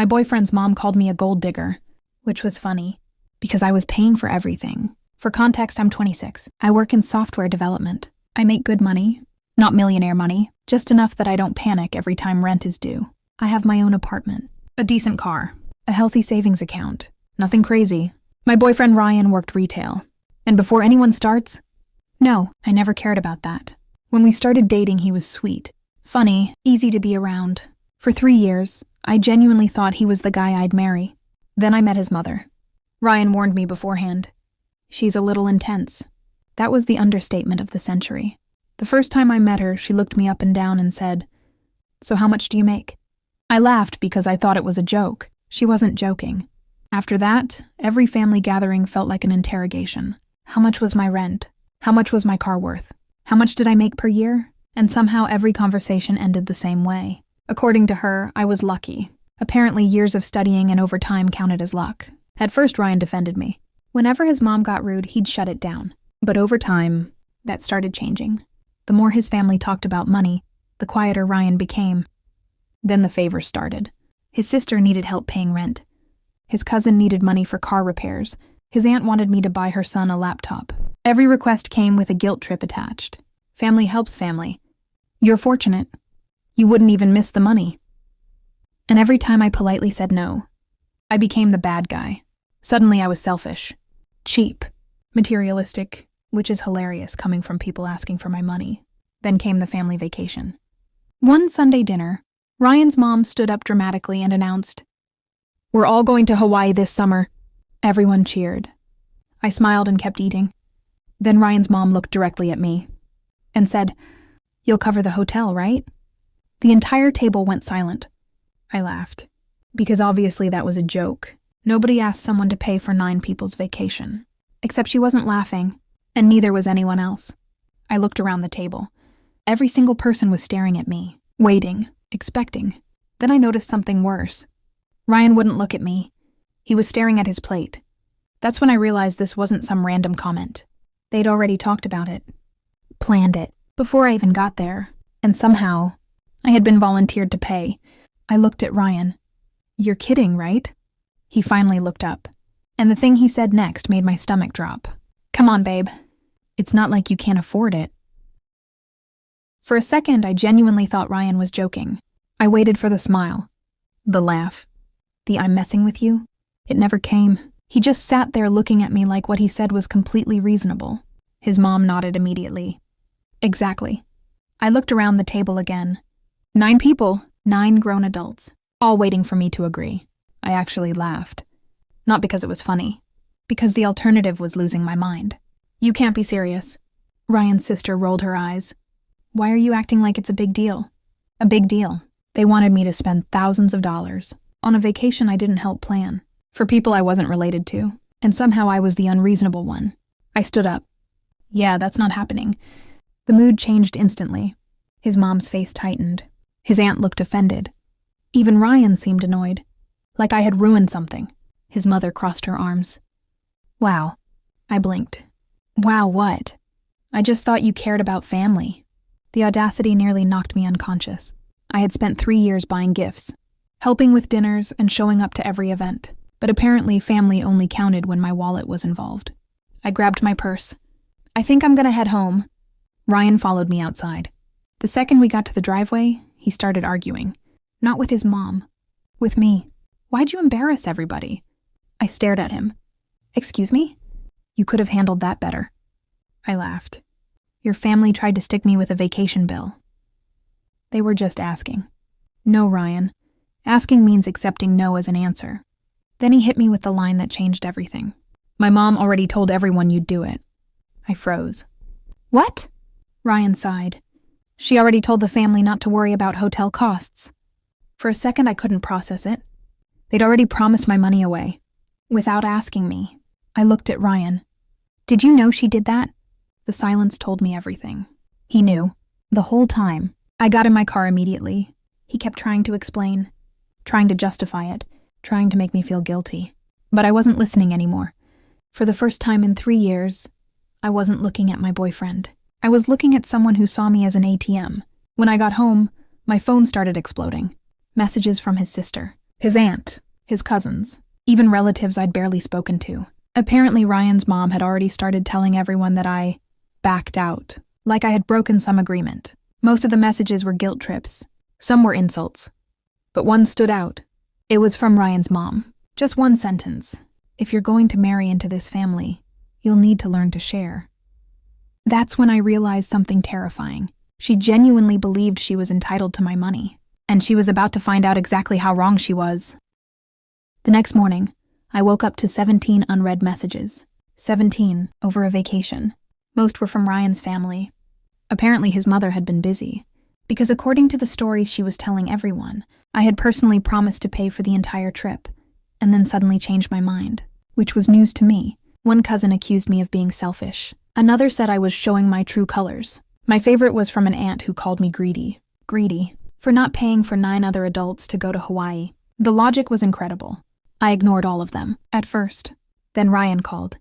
My boyfriend's mom called me a gold digger, which was funny, because I was paying for everything. For context, I'm 26. I work in software development. I make good money, not millionaire money, just enough that I don't panic every time rent is due. I have my own apartment, a decent car, a healthy savings account. Nothing crazy. My boyfriend Ryan worked retail. And before anyone starts, no, I never cared about that. When we started dating, he was sweet, funny, easy to be around. For 3 years, I genuinely thought he was the guy I'd marry. Then I met his mother. Ryan warned me beforehand. She's a little intense. That was the understatement of the century. The first time I met her, she looked me up and down and said, "So how much do you make?" I laughed because I thought it was a joke. She wasn't joking. After that, every family gathering felt like an interrogation. How much was my rent? How much was my car worth? How much did I make per year? And somehow every conversation ended the same way. According to her, I was lucky. Apparently years of studying and overtime counted as luck. At first, Ryan defended me. Whenever his mom got rude, he'd shut it down. But over time, that started changing. The more his family talked about money, the quieter Ryan became. Then the favors started. His sister needed help paying rent. His cousin needed money for car repairs. His aunt wanted me to buy her son a laptop. Every request came with a guilt trip attached. Family helps family. You're fortunate. You wouldn't even miss the money. And every time I politely said no, I became the bad guy. Suddenly I was selfish, cheap, materialistic, which is hilarious coming from people asking for my money. Then came the family vacation. One Sunday dinner, Ryan's mom stood up dramatically and announced, "We're all going to Hawaii this summer." Everyone cheered. I smiled and kept eating. Then Ryan's mom looked directly at me and said, "You'll cover the hotel, right?" The entire table went silent. I laughed, because obviously that was a joke. Nobody asked someone to pay for 9 people's vacation. Except she wasn't laughing, and neither was anyone else. I looked around the table. Every single person was staring at me, waiting, expecting. Then I noticed something worse. Ryan wouldn't look at me. He was staring at his plate. That's when I realized this wasn't some random comment. They'd already talked about it, planned it, before I even got there, and somehow I had been volunteered to pay. I looked at Ryan. "You're kidding, right?" He finally looked up, and the thing he said next made my stomach drop. "Come on, babe. It's not like you can't afford it." For a second, I genuinely thought Ryan was joking. I waited for the smile, the laugh, the "I'm messing with you." It never came. He just sat there looking at me like what he said was completely reasonable. His mom nodded immediately. "Exactly." I looked around the table again. 9 people, 9 grown adults, all waiting for me to agree. I actually laughed. Not because it was funny, because the alternative was losing my mind. "You can't be serious." Ryan's sister rolled her eyes. "Why are you acting like it's a big deal?" A big deal. They wanted me to spend thousands of dollars on a vacation I didn't help plan, for people I wasn't related to, and somehow I was the unreasonable one. I stood up. "Yeah, that's not happening." The mood changed instantly. His mom's face tightened. His aunt looked offended. Even Ryan seemed annoyed, like I had ruined something. His mother crossed her arms. "Wow." I blinked. "Wow, what?" "I just thought you cared about family." The audacity nearly knocked me unconscious. I had spent 3 years buying gifts, helping with dinners and showing up to every event. But apparently family only counted when my wallet was involved. I grabbed my purse. "I think I'm gonna head home." Ryan followed me outside. The second we got to the driveway, he started arguing. Not with his mom. With me. "Why'd you embarrass everybody?" I stared at him. "Excuse me? You could have handled that better." I laughed. "Your family tried to stick me with a vacation bill." "They were just asking." "No, Ryan. Asking means accepting no as an answer." Then he hit me with the line that changed everything. "My mom already told everyone you'd do it." I froze. "What?" Ryan sighed. "She already told the family not to worry about hotel costs." For a second, I couldn't process it. They'd already promised my money away, without asking me. I looked at Ryan. "Did you know she did that?" The silence told me everything. He knew. The whole time. I got in my car immediately. He kept trying to explain, trying to justify it, trying to make me feel guilty. But I wasn't listening anymore. For the first time in 3 years, I wasn't looking at my boyfriend. I was looking at someone who saw me as an ATM. When I got home, my phone started exploding. Messages from his sister. his aunt, his cousins, even relatives I'd barely spoken to. Apparently, Ryan's mom had already started telling everyone that I backed out, like I had broken some agreement. Most of the messages were guilt trips. Some were insults. But one stood out. It was from Ryan's mom. Just one sentence. If you're going to marry into this family, you'll need to learn to share. That's when I realized something terrifying. She genuinely believed she was entitled to my money, and she was about to find out exactly how wrong she was. The next morning, I woke up to 17 unread messages. 17 over a vacation. Most were from Ryan's family. Apparently his mother had been busy, because according to the stories she was telling everyone, I had personally promised to pay for the entire trip, and then suddenly changed my mind, which was news to me. One cousin accused me of being selfish. Another said I was showing my true colors. My favorite was from an aunt who called me greedy. Greedy. For not paying for 9 other adults to go to Hawaii. The logic was incredible. I ignored all of them, at first. Then Ryan called.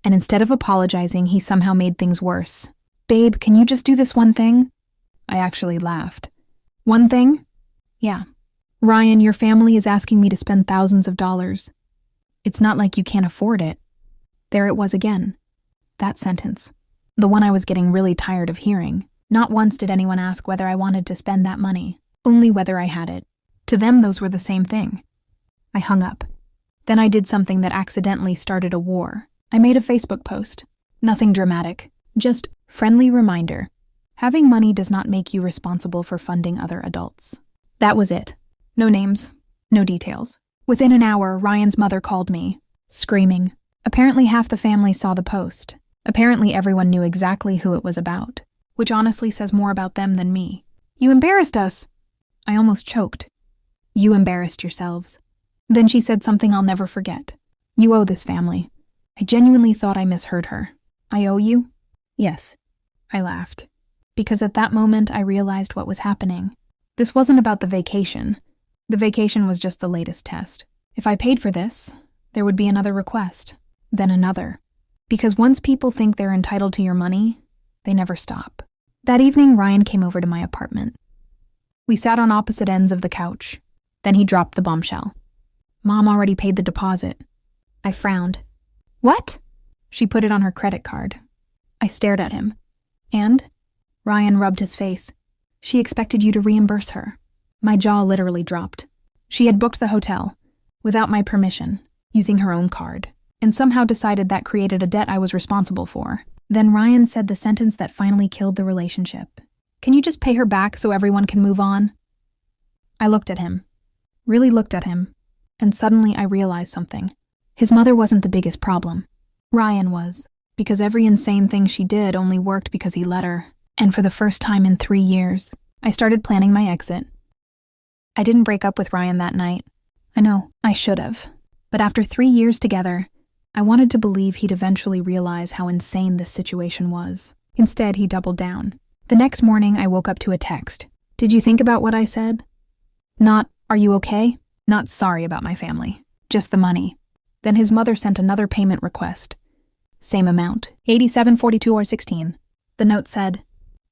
And instead of apologizing, he somehow made things worse. "Babe, can you just do this one thing?" I actually laughed. "One thing?" "Yeah. Ryan, your family is asking me to spend thousands of dollars. It's not like you can't afford it." There it was again. That sentence. The one I was getting really tired of hearing. Not once did anyone ask whether I wanted to spend that money, only whether I had it. To them, those were the same thing. I hung up. Then I did something that accidentally started a war. I made a Facebook post. Nothing dramatic. Just friendly reminder. Having money does not make you responsible for funding other adults. That was it. No names, no details. Within an hour, Ryan's mother called me, screaming. Apparently half the family saw the post. Apparently everyone knew exactly who it was about, which honestly says more about them than me. "You embarrassed us." I almost choked. "You embarrassed yourselves." Then she said something I'll never forget. "You owe this family." I genuinely thought I misheard her. "I owe you?" "Yes." I laughed. Because at that moment I realized what was happening. This wasn't about the vacation. The vacation was just the latest test. If I paid for this, there would be another request. Then another. Because once people think they're entitled to your money, they never stop. That evening, Ryan came over to my apartment. We sat on opposite ends of the couch. Then he dropped the bombshell. "Mom already paid the deposit." I frowned. "What?" She put it on her credit card. I stared at him. "And?" Ryan rubbed his face. "She expected you to reimburse her." My jaw literally dropped. She had booked the hotel, without my permission, using her own card, and somehow decided that created a debt I was responsible for. Then Ryan said the sentence that finally killed the relationship. "Can you just pay her back so everyone can move on?" I looked at him. Really looked at him. And suddenly I realized something. His mother wasn't the biggest problem. Ryan was. Because every insane thing she did only worked because he let her. And for the first time in 3 years, I started planning my exit. I didn't break up with Ryan that night. I know, I should have. But after 3 years together, I wanted to believe he'd eventually realize how insane this situation was. Instead, he doubled down. The next morning, I woke up to a text. "Did you think about what I said?" Not, "Are you okay?" Not sorry about my family. Just the money. Then his mother sent another payment request. Same amount, $87.42 The note said,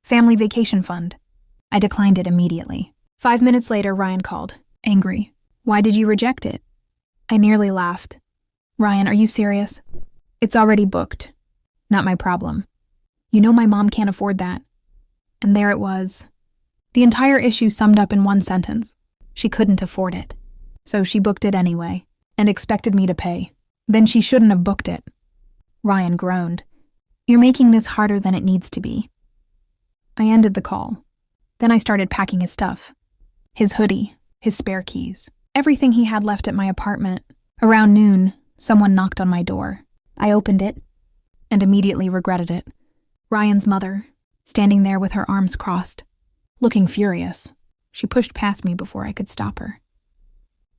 "Family Vacation Fund." I declined it immediately. 5 minutes later, Ryan called, angry. "Why did you reject it?" I nearly laughed. "Ryan, are you serious?" "It's already booked." "Not my problem. You know my mom can't afford that." And there it was. The entire issue summed up in one sentence. She couldn't afford it. So she booked it anyway, and expected me to pay. Then she shouldn't have booked it. Ryan groaned. "You're making this harder than it needs to be." I ended the call. Then I started packing his stuff. His hoodie, his spare keys, everything he had left at my apartment. Around noon, someone knocked on my door. I opened it, and immediately regretted it. Ryan's mother, standing there with her arms crossed, looking furious. She pushed past me before I could stop her.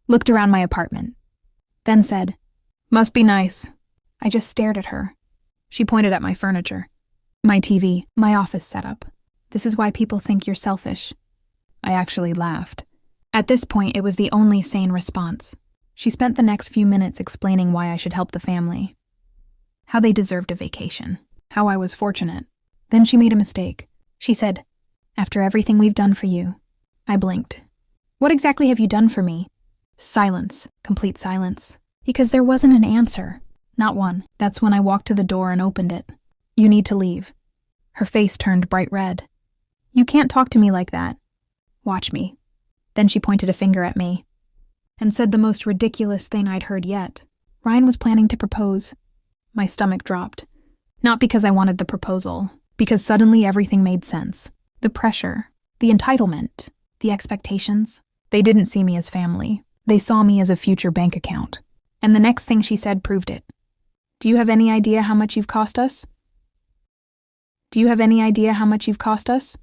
Looked around my apartment, then said, "Must be nice." I just stared at her. She pointed at my furniture, my TV, my office setup. "This is why people think you're selfish." I actually laughed. At this point, it was the only sane response. She spent the next few minutes explaining why I should help the family, how they deserved a vacation, how I was fortunate. Then she made a mistake. She said, "After everything we've done for you." I blinked. "What exactly have you done for me?" Silence. Complete silence. Because there wasn't an answer. Not one. That's when I walked to the door and opened it. You need to leave. Her face turned bright red. You can't talk to me like that. Watch me. Then she pointed a finger at me and said the most ridiculous thing I'd heard yet. Ryan was planning to propose. My stomach dropped. Not because I wanted the proposal, because suddenly everything made sense. The pressure, the entitlement, the expectations. They didn't see me as family. They saw me as a future bank account. And the next thing she said proved it. Do you have any idea how much you've cost us? Do you have any idea how much you've cost us?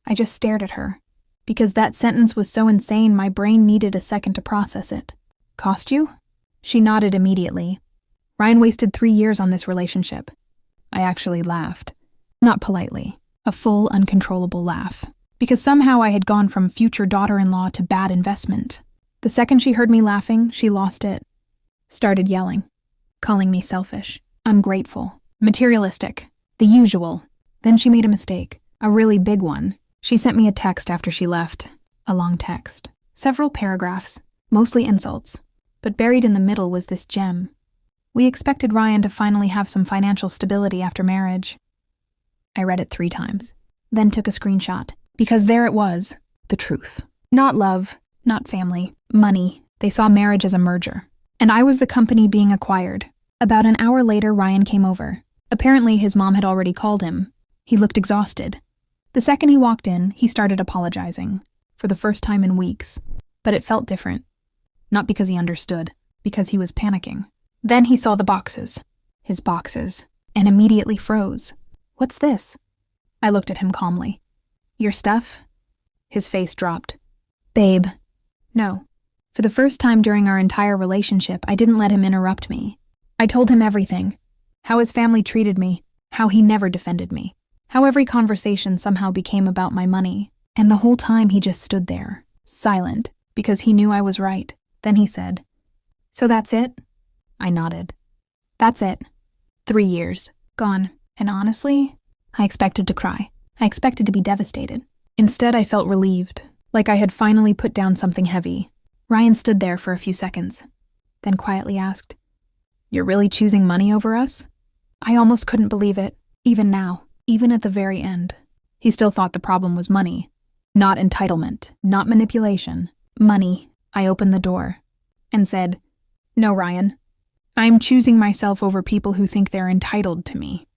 I just stared at her. Because that sentence was so insane, my brain needed a second to process it. Cost you? She nodded immediately. Ryan wasted 3 years on this relationship. I actually laughed. Not politely. A full, uncontrollable laugh. Because somehow I had gone from future daughter-in-law to bad investment. The second she heard me laughing, she lost it. Started yelling. Calling me selfish. Ungrateful. Materialistic. The usual. Then she made a mistake. A really big one. She sent me a text after she left. A long text. Several paragraphs. Mostly insults. But buried in the middle was this gem. We expected Ryan to finally have some financial stability after marriage. I read it 3 times. Then took a screenshot. Because there it was. The truth. Not love. Not family. Money. They saw marriage as a merger. And I was the company being acquired. About an hour later, Ryan came over. Apparently, his mom had already called him. He looked exhausted. The second he walked in, he started apologizing. For the first time in weeks. But it felt different. Not because he understood. Because he was panicking. Then he saw the boxes. His boxes. And immediately froze. What's this? I looked at him calmly. Your stuff? His face dropped. Babe. No. For the first time during our entire relationship, I didn't let him interrupt me. I told him everything. How his family treated me. How he never defended me. How every conversation somehow became about my money. And the whole time he just stood there, silent, because he knew I was right. Then he said, So that's it? I nodded. That's it. 3 years. Gone. And honestly, I expected to cry. I expected to be devastated. Instead, I felt relieved, like I had finally put down something heavy. Ryan stood there for a few seconds, then quietly asked, You're really choosing money over us? I almost couldn't believe it, even now, even at the very end. He still thought the problem was money. Not entitlement, not manipulation. Money. I opened the door and said, No, Ryan. I'm choosing myself over people who think they're entitled to me.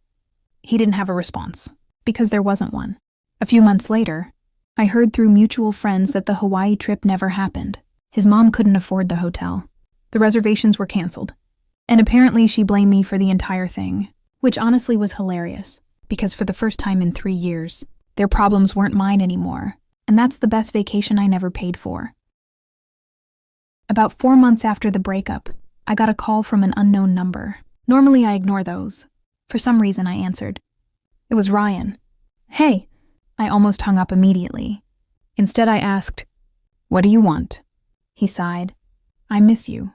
He didn't have a response, because there wasn't one. A few months later, I heard through mutual friends that the Hawaii trip never happened. His mom couldn't afford the hotel. The reservations were canceled. And apparently she blamed me for the entire thing, which honestly was hilarious, because for the first time in 3 years, their problems weren't mine anymore, and that's the best vacation I never paid for. About 4 months after the breakup, I got a call from an unknown number. Normally I ignore those. For some reason I answered. It was Ryan. Hey. I almost hung up immediately. Instead I asked, What do you want? He sighed. I miss you.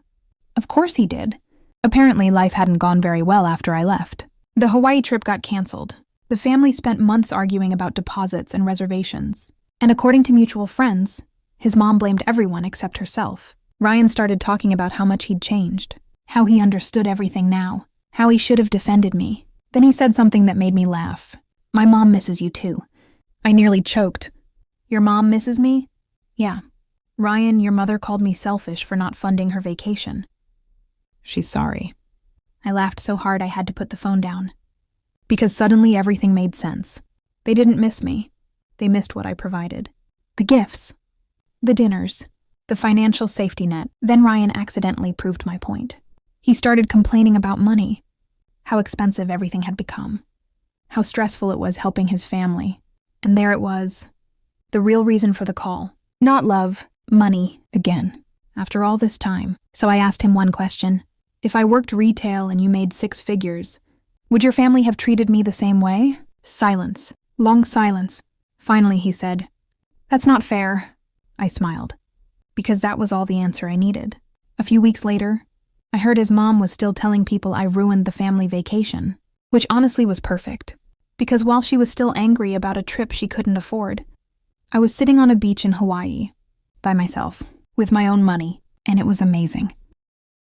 Of course he did. Apparently life hadn't gone very well after I left. The Hawaii trip got canceled. The family spent months arguing about deposits and reservations. And according to mutual friends, his mom blamed everyone except herself. Ryan started talking about how much he'd changed, how he understood everything now, how he should have defended me. Then he said something that made me laugh. My mom misses you too. I nearly choked. Your mom misses me? Yeah. Ryan, your mother called me selfish for not funding her vacation. She's sorry. I laughed so hard I had to put the phone down. Because suddenly everything made sense. They didn't miss me. They missed what I provided. The gifts. The dinners. The financial safety net. Then Ryan accidentally proved my point. He started complaining about money. How expensive everything had become. How stressful it was helping his family. And there it was. The real reason for the call. Not love. Money. Again. After all this time. So I asked him one question. If I worked retail and you made 6 figures, would your family have treated me the same way? Silence. Long silence. Finally he said, That's not fair. I smiled. Because that was all the answer I needed. A few weeks later, I heard his mom was still telling people I ruined the family vacation, which honestly was perfect. Because while she was still angry about a trip she couldn't afford, I was sitting on a beach in Hawaii, by myself, with my own money, and it was amazing.